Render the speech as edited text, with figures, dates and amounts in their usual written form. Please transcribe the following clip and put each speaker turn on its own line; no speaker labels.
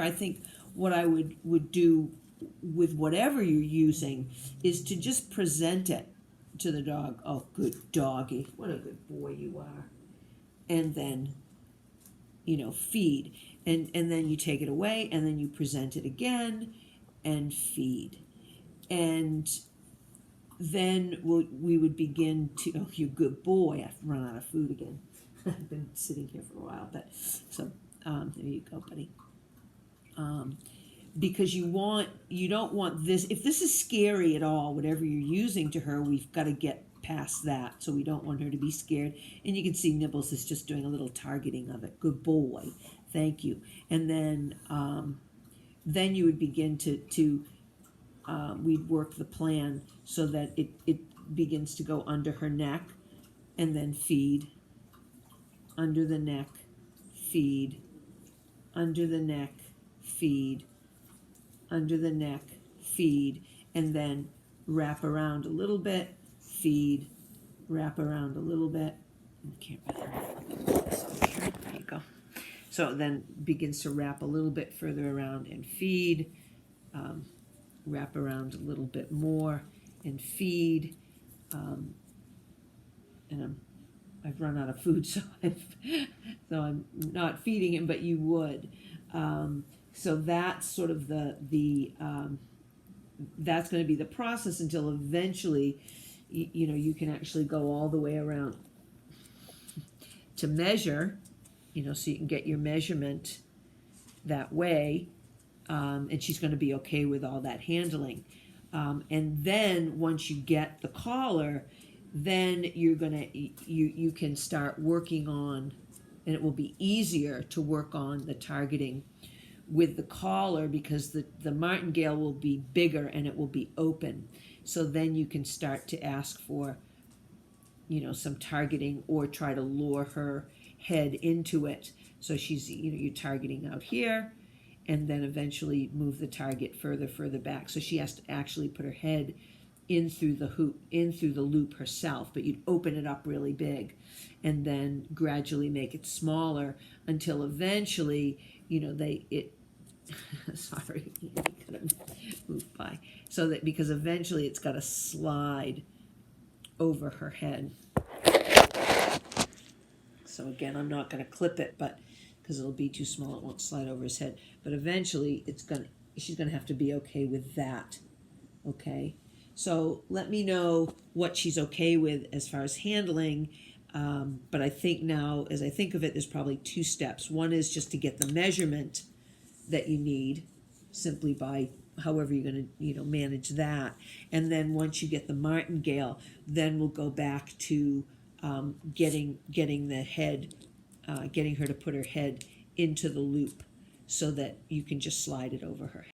I think what I would do with whatever you're using is to just present it to the dog. Oh, good doggy. What a good boy you are. And then, feed. And then you take it away, and then you present it again and feed. And then we would begin to, oh, you good boy. I've run out of food again. I've been sitting here for a while, but so there you go, buddy. Because you don't want this, if this is scary at all, whatever you're using to her, we've got to get past that. So we don't want her to be scared. And you can see Nibbles is just doing a little targeting of it. Good boy. Thank you. And then you would begin to we'd work the plan so that it begins to go under her neck and then feed, under the neck, feed, under the neck, feed, under the neck, feed, and then wrap around a little bit, feed, wrap around a little bit. There you go. So then begins to wrap a little bit further around and feed, wrap around a little bit more and feed, and I've run out of food, so I'm not feeding him, but you would. So that's sort of that's going to be the process until eventually, you can actually go all the way around to measure, so you can get your measurement that way, and she's going to be okay with all that handling. And then once you get the collar, then you can start working on, and it will be easier to work on the targeting with the collar because the martingale will be bigger and it will be open. So then you can start to ask for, some targeting or try to lure her head into it. So she's, you're targeting out here and then eventually move the target further back. So she has to actually put her head in through the loop herself, but you'd open it up really big and then gradually make it smaller until eventually, sorry, you gotta move by. So that because eventually it's got to slide over her head. So again, I'm not going to clip it, but because it'll be too small, it won't slide over his head. But eventually, she's going to have to be okay with that. Okay. So let me know what she's okay with as far as handling. But I think now, as I think of it, there's probably two steps. One is just to get the measurement that you need, simply by however you're going to manage that. And then once you get the martingale, then we'll go back to getting the head, getting her to put her head into the loop so that you can just slide it over her